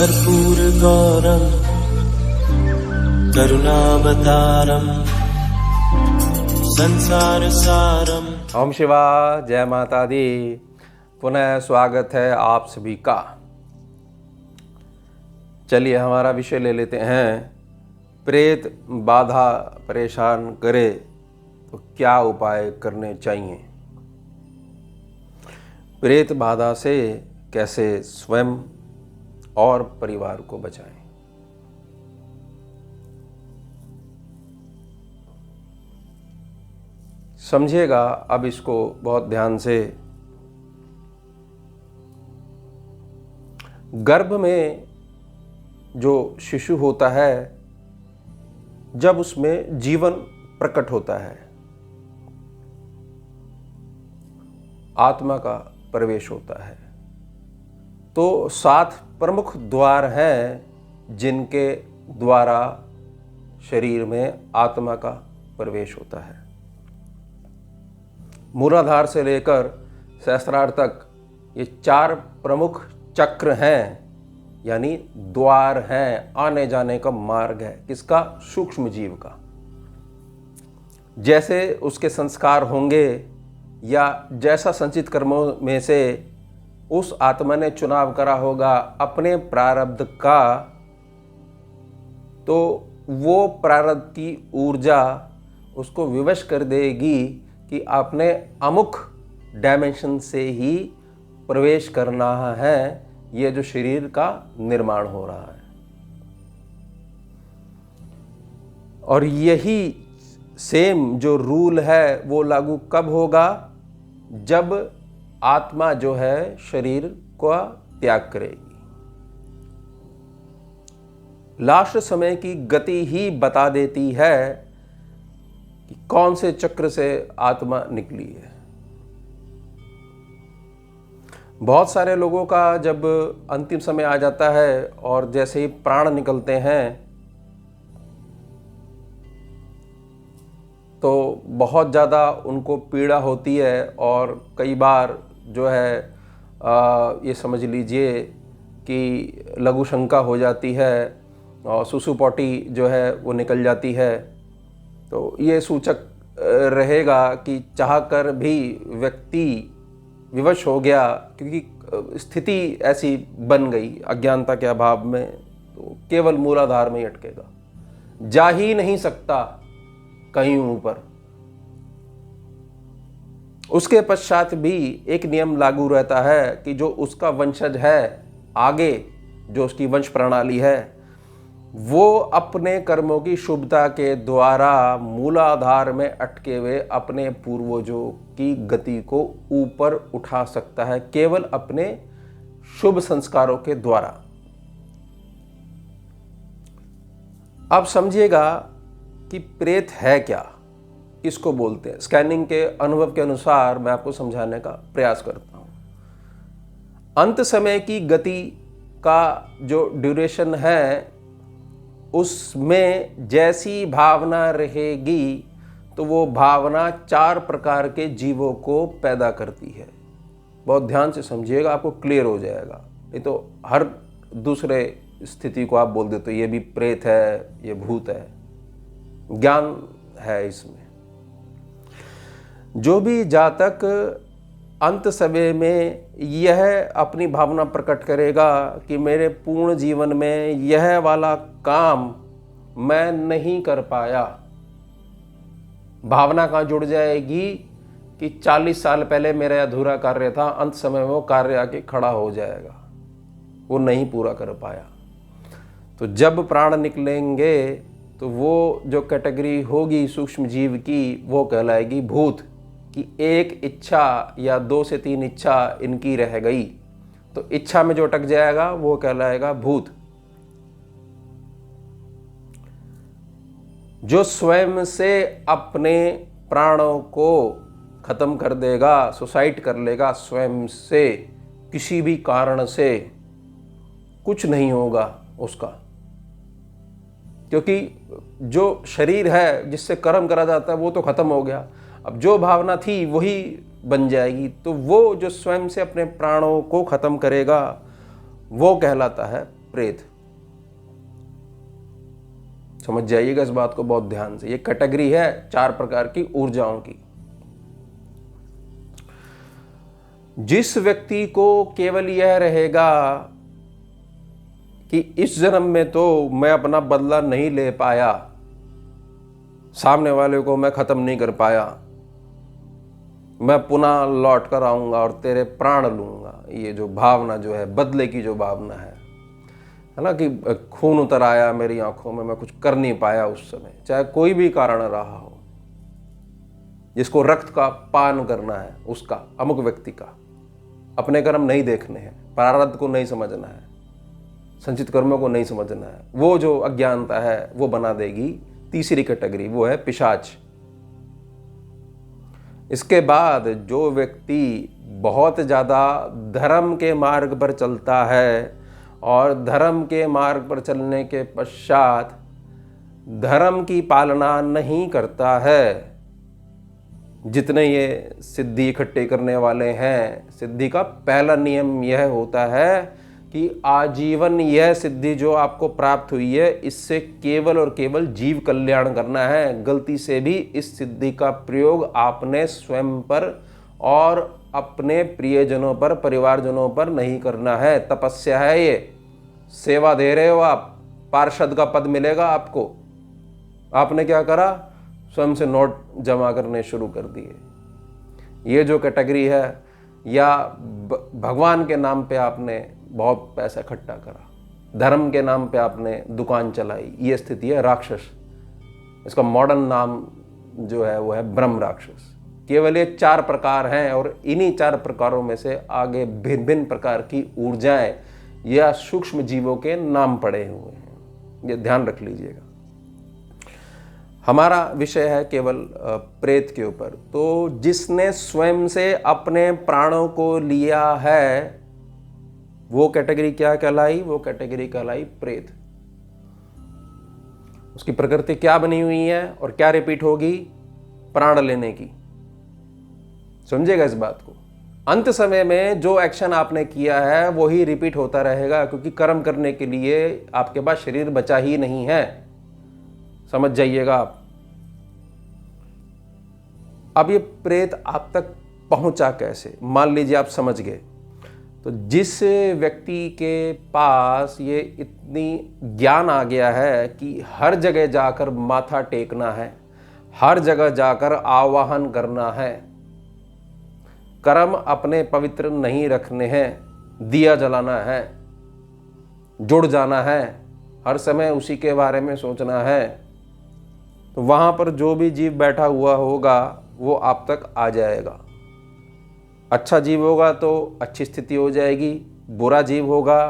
कर्पूरगौरं करुणावतारं संसारसारं। ओम शिवाय, जय माता दी। पुनः स्वागत है आप सभी का। चलिए हमारा विषय ले लेते हैं। प्रेत बाधा परेशान करे तो क्या उपाय करने चाहिए। प्रेत बाधा से कैसे स्वयं और परिवार को बचाएं। समझिएगा अब इसको बहुत ध्यान से। गर्भ में जो शिशु होता है, जब उसमें जीवन प्रकट होता है, आत्मा का प्रवेश होता है, तो 7 प्रमुख द्वार हैं जिनके द्वारा शरीर में आत्मा का प्रवेश होता है। मूलाधार से लेकर सहस्त्रार तक ये 4 प्रमुख चक्र हैं, यानी द्वार हैं, आने जाने का मार्ग है। किसका? सूक्ष्म जीव का। जैसे उसके संस्कार होंगे या जैसा संचित कर्मों में से उस आत्मा ने चुनाव करा होगा अपने प्रारब्ध का, तो वो प्रारब्ध की ऊर्जा उसको विवश कर देगी कि आपने अमुक डायमेंशन से ही प्रवेश करना है। ये जो शरीर का निर्माण हो रहा है, और यही सेम जो रूल है वो लागू कब होगा? जब आत्मा जो है शरीर का त्याग करेगी। लास्ट समय की गति ही बता देती है कि कौन से चक्र से आत्मा निकली है। बहुत सारे लोगों का जब अंतिम समय आ जाता है और जैसे ही प्राण निकलते हैं तो बहुत ज़्यादा उनको पीड़ा होती है, और कई बार जो है ये समझ लीजिए कि लघु शंका हो जाती है और सुसुपॉटी जो है वो निकल जाती है। तो ये सूचक रहेगा कि चाहकर भी व्यक्ति विवश हो गया, क्योंकि स्थिति ऐसी बन गई अज्ञानता के अभाव में, तो केवल मूलाधार में ही अटकेगा, जा ही नहीं सकता कहीं ऊपर। उसके पश्चात भी एक नियम लागू रहता है कि जो उसका वंशज है, आगे जो उसकी वंश प्रणाली है, वो अपने कर्मों की शुभता के द्वारा मूलाधार में अटके हुए अपने पूर्वजों की गति को ऊपर उठा सकता है, केवल अपने शुभ संस्कारों के द्वारा। अब समझिएगा कि प्रेत है क्या, इसको बोलते हैं। स्कैनिंग के अनुभव के अनुसार मैं आपको समझाने का प्रयास करता हूं। अंत समय की गति का जो ड्यूरेशन है, उसमें जैसी भावना रहेगी तो वो भावना 4 प्रकार के जीवों को पैदा करती है। बहुत ध्यान से समझिएगा, आपको क्लियर हो जाएगा। ये तो हर दूसरे स्थिति को आप बोल देते हो ये भी प्रेत है, ये भूत है, ज्ञान है इसमें। जो भी जातक अंत समय में यह अपनी भावना प्रकट करेगा कि मेरे पूर्ण जीवन में यह वाला काम मैं नहीं कर पाया, भावना कहाँ जुड़ जाएगी कि 40 साल पहले मेरा अधूरा कार्य था, अंत समय में वो कार्य आके खड़ा हो जाएगा, वो नहीं पूरा कर पाया। तो जब प्राण निकलेंगे तो वो जो कैटेगरी होगी सूक्ष्म जीव की, वो कहलाएगी भूत, कि एक इच्छा या 2 से 3 इच्छा इनकी रह गई, तो इच्छा में जो अटक जाएगा वो कहलाएगा भूत। जो स्वयं से अपने प्राणों को खत्म कर देगा, सुसाइड कर लेगा स्वयं से, किसी भी कारण से, कुछ नहीं होगा उसका, क्योंकि जो शरीर है जिससे कर्म करा जाता है वो तो खत्म हो गया। अब जो भावना थी वही बन जाएगी, तो वो जो स्वयं से अपने प्राणों को खत्म करेगा वो कहलाता है प्रेत। समझ जाइएगा इस बात को बहुत ध्यान से। ये कैटेगरी है 4 प्रकार की ऊर्जाओं की। जिस व्यक्ति को केवल यह रहेगा कि इस जन्म में तो मैं अपना बदला नहीं ले पाया, सामने वाले को मैं खत्म नहीं कर पाया, मैं पुनः लौट कर आऊंगा और तेरे प्राण लूंगा, ये जो भावना जो है, बदले की जो भावना है ना, कि खून उतर आया मेरी आंखों में, मैं कुछ कर नहीं पाया उस समय, चाहे कोई भी कारण रहा हो, जिसको रक्त का पान करना है, उसका अमुक व्यक्ति का अपने कर्म नहीं देखने हैं, प्रारब्ध को नहीं समझना है, संचित कर्मों को नहीं समझना है, वो जो अज्ञानता है वो बना देगी तीसरी कैटेगरी, वो है पिशाच। इसके बाद जो व्यक्ति बहुत ज़्यादा धर्म के मार्ग पर चलता है और धर्म के मार्ग पर चलने के पश्चात धर्म की पालना नहीं करता है, जितने ये सिद्धि इकट्ठे करने वाले हैं, सिद्धि का पहला नियम यह होता है कि आजीवन यह सिद्धि जो आपको प्राप्त हुई है, इससे केवल और केवल जीव कल्याण करना है। गलती से भी इस सिद्धि का प्रयोग आपने स्वयं पर और अपने प्रियजनों पर, परिवारजनों पर नहीं करना है। तपस्या है ये, सेवा दे रहे हो आप, पार्षद का पद मिलेगा आपको। आपने क्या करा? स्वयं से नोट जमा करने शुरू कर दिए। ये जो कैटेगरी है, या भगवान के नाम पे आपने बहुत पैसा इकट्ठा करा, धर्म के नाम पे आपने दुकान चलाई, ये स्थिति है राक्षस। इसका मॉडर्न नाम जो है वो है ब्रह्म राक्षस। केवल ये 4 प्रकार हैं और इन्हीं 4 प्रकारों में से आगे भिन्न भिन्न प्रकार की ऊर्जाएं या सूक्ष्म जीवों के नाम पड़े हुए हैं। ये ध्यान रख लीजिएगा। हमारा विषय है केवल प्रेत के ऊपर। तो जिसने स्वयं से अपने प्राणों को लिया है, वो कैटेगरी क्या कहलाई? वो कैटेगरी कहलाई प्रेत। उसकी प्रकृति क्या बनी हुई है और क्या रिपीट होगी? प्राण लेने की। समझेगा इस बात को। अंत समय में जो एक्शन आपने किया है वो ही रिपीट होता रहेगा, क्योंकि कर्म करने के लिए आपके पास शरीर बचा ही नहीं है। समझ जाइएगा आप। अब ये प्रेत आप तक पहुंचा कैसे? मान लीजिए आप समझ गए, तो जिस व्यक्ति के पास ये इतनी ज्ञान आ गया है कि हर जगह जाकर माथा टेकना है, हर जगह जाकर आवाहन करना है, कर्म अपने पवित्र नहीं रखने हैं, दिया जलाना है, जुड़ जाना है, हर समय उसी के बारे में सोचना है, तो वहाँ पर जो भी जीव बैठा हुआ होगा वो आप तक आ जाएगा। अच्छा जीव होगा तो अच्छी स्थिति हो जाएगी, बुरा जीव होगा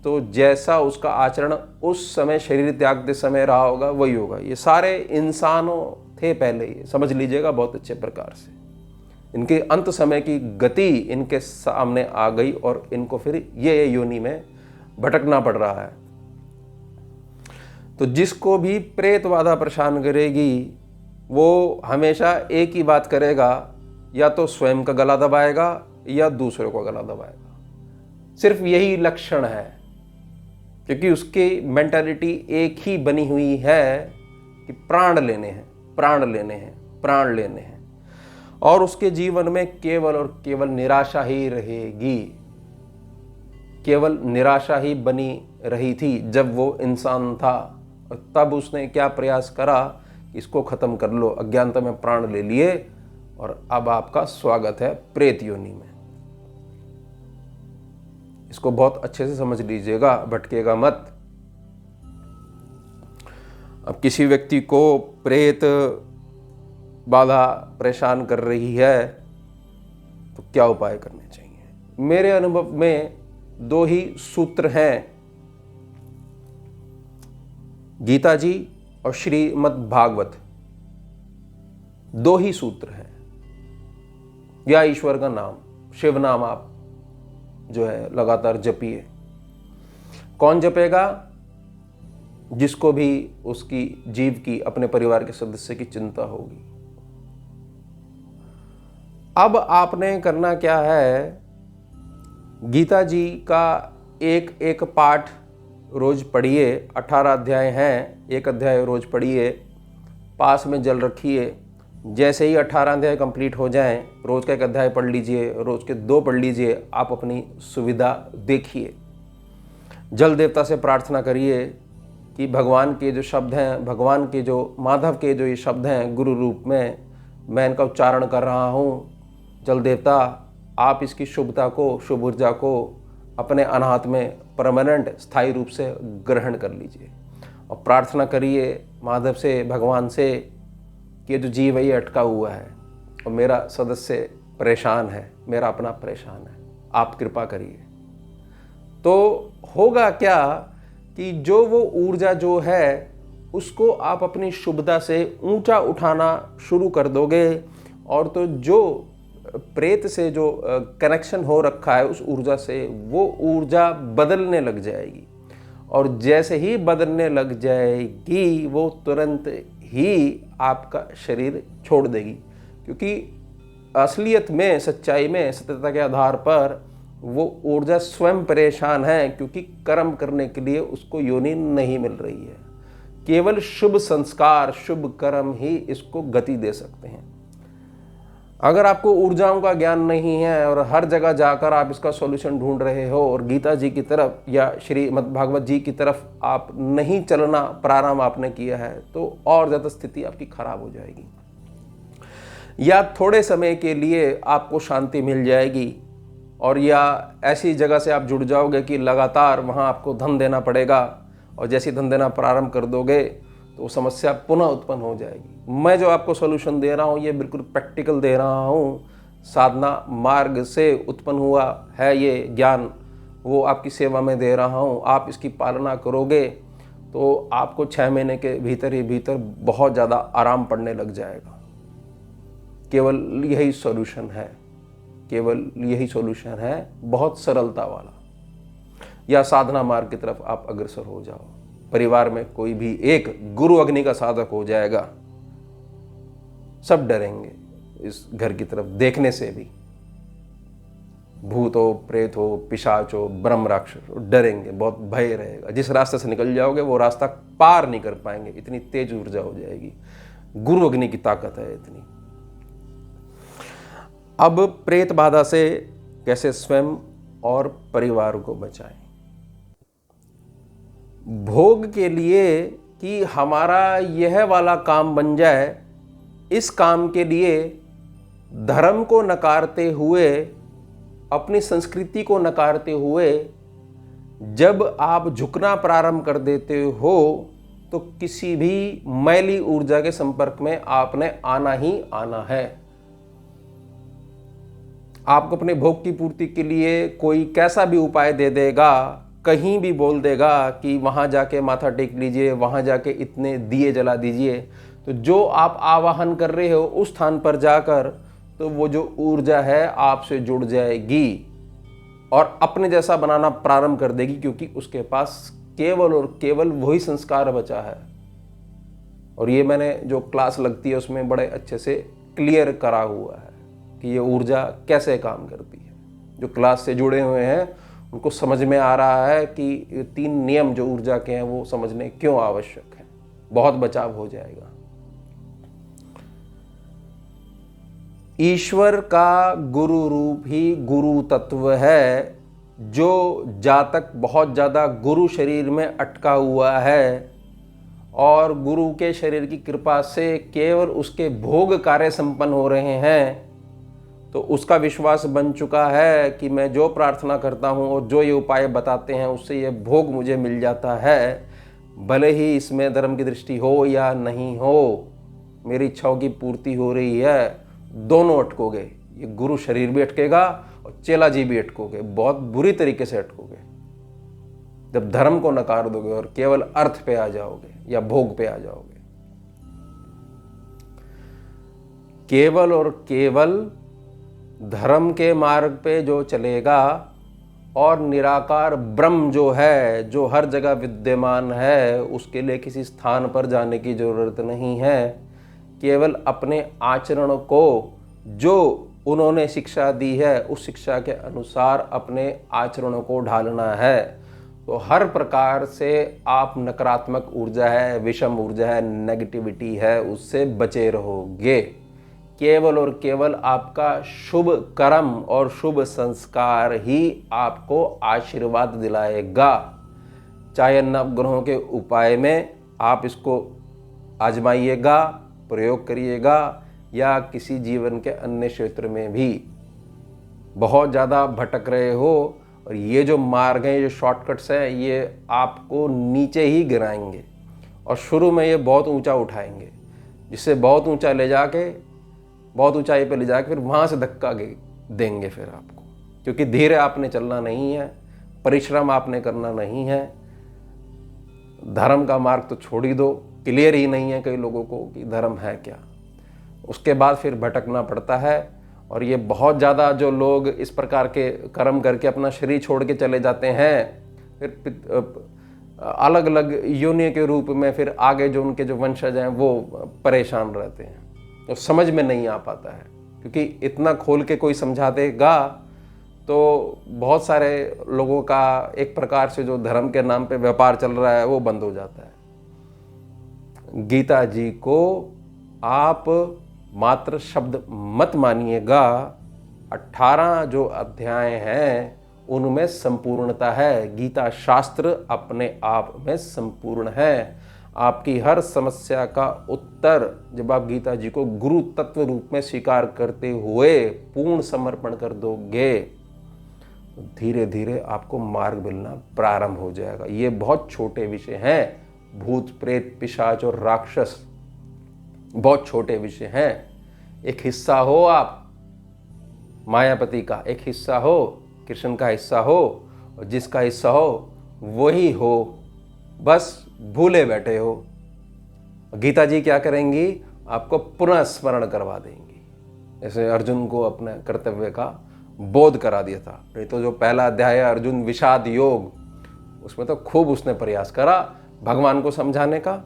तो जैसा उसका आचरण उस समय शरीर त्यागते समय रहा होगा वही होगा। ये सारे इंसानों थे पहले, ये समझ लीजिएगा बहुत अच्छे प्रकार से। इनके अंत समय की गति इनके सामने आ गई और इनको फिर ये योनि में भटकना पड़ रहा है। तो जिसको भी प्रेत बाधा परेशान करेगी वो हमेशा एक ही बात करेगा, या तो स्वयं का गला दबाएगा या दूसरों का गला दबाएगा। सिर्फ यही लक्षण है, क्योंकि उसकी मेंटालिटी एक ही बनी हुई है कि प्राण लेने हैं, प्राण लेने हैं, प्राण लेने हैं। और उसके जीवन में केवल और केवल निराशा ही रहेगी। केवल निराशा ही बनी रही थी जब वो इंसान था, और तब उसने क्या प्रयास करा, इसको खत्म कर लो, अज्ञानता में प्राण ले लिए और अब आपका स्वागत है प्रेत योनि में। इसको बहुत अच्छे से समझ लीजिएगा, भटकेगा मत। अब किसी व्यक्ति को प्रेत बाधा परेशान कर रही है तो क्या उपाय करने चाहिए? मेरे अनुभव में 2 ही सूत्र हैं, गीता जी और श्रीमद् भागवत। 2 ही सूत्र हैं, या ईश्वर का नाम, शिव नाम आप जो है लगातार जपिए। कौन जपेगा? जिसको भी उसकी जीव की, अपने परिवार के सदस्य की चिंता होगी। अब आपने करना क्या है, गीता जी का एक एक पाठ रोज़ पढ़िए। 18 अध्याय हैं, एक अध्याय रोज़ पढ़िए, पास में जल रखिए। जैसे ही 18 अध्याय कंप्लीट हो जाएं, रोज़ का एक अध्याय पढ़ लीजिए, रोज़ के 2 पढ़ लीजिए। आप अपनी सुविधा देखिए। जल देवता से प्रार्थना करिए कि भगवान के जो शब्द हैं, भगवान के जो माधव के जो ये शब्द हैं गुरु रूप में, मैं इनका उच्चारण कर रहा हूँ। जल देवता, आप इसकी शुभता को, शुभ ऊर्जा को अपने अनाहत में परमानेंट स्थायी रूप से ग्रहण कर लीजिए। और प्रार्थना करिए माधव से, भगवान से कि ये जो जीव है ये अटका हुआ है और मेरा सदस्य परेशान है, मेरा अपना परेशान है, आप कृपा करिए। तो होगा क्या कि जो वो ऊर्जा जो है उसको आप अपनी शुभता से ऊंचा उठाना शुरू कर दोगे, और तो जो प्रेत से जो कनेक्शन हो रखा है उस ऊर्जा से, वो ऊर्जा बदलने लग जाएगी। और जैसे ही बदलने लग जाएगी वो तुरंत ही आपका शरीर छोड़ देगी, क्योंकि असलियत में, सच्चाई में, सत्यता के आधार पर वो ऊर्जा स्वयं परेशान है, क्योंकि कर्म करने के लिए उसको योनि नहीं मिल रही है। केवल शुभ संस्कार, शुभ कर्म ही इसको गति दे सकते हैं। अगर आपको ऊर्जाओं का ज्ञान नहीं है और हर जगह जाकर आप इसका सॉल्यूशन ढूंढ रहे हो और गीता जी की तरफ या श्रीमद् भागवत जी की तरफ आप नहीं चलना प्रारंभ आपने किया है, तो और ज़्यादा स्थिति आपकी खराब हो जाएगी। या थोड़े समय के लिए आपको शांति मिल जाएगी, और या ऐसी जगह से आप जुड़ जाओगे कि लगातार वहाँ आपको धन देना पड़ेगा, और जैसे धन देना प्रारंभ कर दोगे तो समस्या पुनः उत्पन्न हो जाएगी। मैं जो आपको सॉल्यूशन दे रहा हूँ ये बिल्कुल प्रैक्टिकल दे रहा हूँ, साधना मार्ग से उत्पन्न हुआ है ये ज्ञान, वो आपकी सेवा में दे रहा हूँ। आप इसकी पालना करोगे तो आपको 6 महीने के भीतर ही भीतर बहुत ज़्यादा आराम पड़ने लग जाएगा। केवल यही सॉल्यूशन है, केवल यही सॉल्यूशन है, बहुत सरलता वाला। या साधना मार्ग की तरफ आप अग्रसर हो जाओ। परिवार में कोई भी एक गुरु अग्नि का साधक हो जाएगा, सब डरेंगे इस घर की तरफ देखने से भी। भूत हो, प्रेत हो, पिशाच हो, ब्रह्म राक्षस हो, डरेंगे, बहुत भय रहेगा। जिस रास्ते से निकल जाओगे वो रास्ता पार नहीं कर पाएंगे, इतनी तेज ऊर्जा हो जाएगी। गुरु अग्नि की ताकत है इतनी। अब प्रेत बाधा से कैसे स्वयं और परिवार को बचाएं। भोग के लिए कि हमारा यह वाला काम बन जाए, इस काम के लिए धर्म को नकारते हुए, अपनी संस्कृति को नकारते हुए जब आप झुकना प्रारंभ कर देते हो तो किसी भी मैली ऊर्जा के संपर्क में आपने आना ही आना है। आपको अपने भोग की पूर्ति के लिए कोई कैसा भी उपाय दे देगा, कहीं भी बोल देगा कि वहाँ जाके माथा टेक लीजिए, वहाँ जाके इतने दिए जला दीजिए, तो जो आप आवाहन कर रहे हो उस स्थान पर जाकर तो वो जो ऊर्जा है आपसे जुड़ जाएगी और अपने जैसा बनाना प्रारंभ कर देगी, क्योंकि उसके पास केवल और केवल वही संस्कार बचा है। और ये मैंने जो क्लास लगती है उसमें बड़े अच्छे से क्लियर करा हुआ है कि ये ऊर्जा कैसे काम करती है। जो क्लास से जुड़े हुए हैं उनको समझ में आ रहा है कि ये 3 नियम जो ऊर्जा के हैं वो समझने क्यों आवश्यक है, बहुत बचाव हो जाएगा। ईश्वर का गुरु रूप ही गुरु तत्व है। जो जातक बहुत ज़्यादा गुरु शरीर में अटका हुआ है और गुरु के शरीर की कृपा से केवल उसके भोग कार्य संपन्न हो रहे हैं, तो उसका विश्वास बन चुका है कि मैं जो प्रार्थना करता हूँ और जो ये उपाय बताते हैं उससे ये भोग मुझे मिल जाता है, भले ही इसमें धर्म की दृष्टि हो या नहीं हो, मेरी इच्छाओं की पूर्ति हो रही है। दोनों अटकोगे, ये गुरु शरीर भी अटकेगा और चेला जी भी अटकोगे, बहुत बुरी तरीके से अटकोगे जब धर्म को नकार दोगे और केवल अर्थ पे आ जाओगे या भोग पे आ जाओगे। केवल और केवल धर्म के मार्ग पे जो चलेगा और निराकार ब्रह्म जो है, जो हर जगह विद्यमान है, उसके लिए किसी स्थान पर जाने की जरूरत नहीं है। केवल अपने आचरण को जो उन्होंने शिक्षा दी है उस शिक्षा के अनुसार अपने आचरणों को ढालना है। तो हर प्रकार से आप नकारात्मक ऊर्जा है, विषम ऊर्जा है, नेगेटिविटी है, उससे बचे रहोगे। केवल और केवल आपका शुभ कर्म और शुभ संस्कार ही आपको आशीर्वाद दिलाएगा। चाहे नवग्रहों के उपाय में आप इसको आजमाइएगा, प्रयोग करिएगा, या किसी जीवन के अन्य क्षेत्र में भी बहुत ज़्यादा भटक रहे हो और ये जो मार्ग हैं, ये जो शॉर्टकट्स हैं, ये आपको नीचे ही गिराएंगे और शुरू में ये बहुत ऊंचा उठाएंगे, जिससे बहुत ऊंचा ले जाके, बहुत ऊंचाई पे ले जाके फिर वहाँ से धक्का देंगे फिर आपको, क्योंकि धीरे आपने चलना नहीं है, परिश्रम आपने करना नहीं है। धर्म का मार्ग तो छोड़ ही दो, क्लियर ही नहीं है कई लोगों को कि धर्म है क्या। उसके बाद फिर भटकना पड़ता है। और ये बहुत ज़्यादा जो लोग इस प्रकार के कर्म करके अपना शरीर छोड़ के चले जाते हैं, फिर अलग अलग योनि के रूप में फिर आगे जो उनके जो वंशज हैं वो परेशान रहते हैं, तो समझ में नहीं आ पाता है। क्योंकि इतना खोल के कोई समझा देगा तो बहुत सारे लोगों का एक प्रकार से जो धर्म के नाम पे व्यापार चल रहा है वो बंद हो जाता है। गीता जी को आप मात्र शब्द मत मानिएगा। 18 जो अध्याय हैं उनमें संपूर्णता है। गीता शास्त्र अपने आप में संपूर्ण है। आपकी हर समस्या का उत्तर जब आप गीता जी को गुरु तत्व रूप में स्वीकार करते हुए पूर्ण समर्पण कर दोगे, तो धीरे धीरे आपको मार्ग मिलना प्रारंभ हो जाएगा। ये बहुत छोटे विषय हैं। भूत, प्रेत, पिशाच और राक्षस बहुत छोटे विषय हैं। एक हिस्सा हो आप मायापति का, एक हिस्सा हो कृष्ण का हिस्सा हो, और जिसका हिस्सा हो वही हो, बस भूले बैठे हो। गीता जी क्या करेंगी? आपको पुनः स्मरण करवा देंगी। जैसे अर्जुन को अपने कर्तव्य का बोध करा दिया था। नहीं तो जो पहला अध्याय है अर्जुन विषाद योग, उसमें तो खूब उसने प्रयास करा भगवान को समझाने का।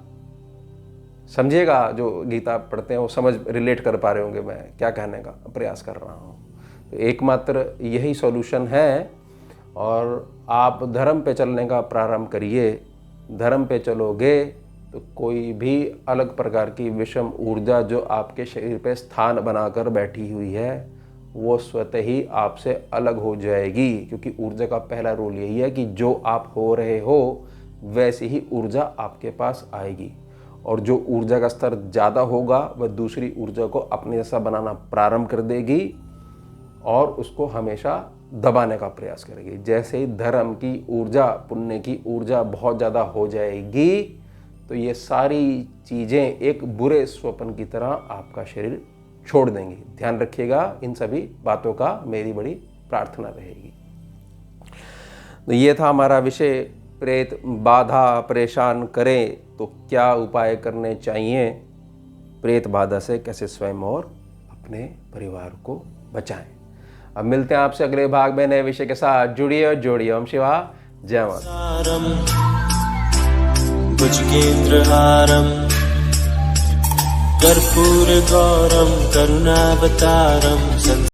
समझिएगा, जो गीता पढ़ते हैं वो समझ रिलेट कर पा रहे होंगे मैं क्या कहने का प्रयास कर रहा हूँ। तो एकमात्र यही सॉल्यूशन है। और आप धर्म पे चलने का प्रारंभ करिए। धर्म पे चलोगे तो कोई भी अलग प्रकार की विषम ऊर्जा जो आपके शरीर पे स्थान बनाकर बैठी हुई है वो स्वतः ही आपसे अलग हो जाएगी। क्योंकि ऊर्जा का पहला रूल यही है कि जो आप हो रहे हो वैसी ही ऊर्जा आपके पास आएगी। और जो ऊर्जा का स्तर ज़्यादा होगा वह दूसरी ऊर्जा को अपने जैसा बनाना प्रारंभ कर देगी और उसको हमेशा दबाने का प्रयास करेगी। जैसे ही धर्म की ऊर्जा, पुण्य की ऊर्जा बहुत ज़्यादा हो जाएगी तो ये सारी चीज़ें एक बुरे स्वप्न की तरह आपका शरीर छोड़ देंगी। ध्यान रखिएगा, इन सभी बातों का मेरी बड़ी प्रार्थना रहेगी। तो ये था हमारा विषय, प्रेत बाधा परेशान करें तो क्या उपाय करने चाहिए, प्रेत बाधा से कैसे स्वयं और अपने परिवार को बचाएं। अब मिलते हैं आपसे अगले भाग में नए विषय के साथ। जुड़िए और जोड़िए। ओम शिवा जय माता। सारम भुजगेन्द्रहारम कर्पूर गौरम करुणावतारम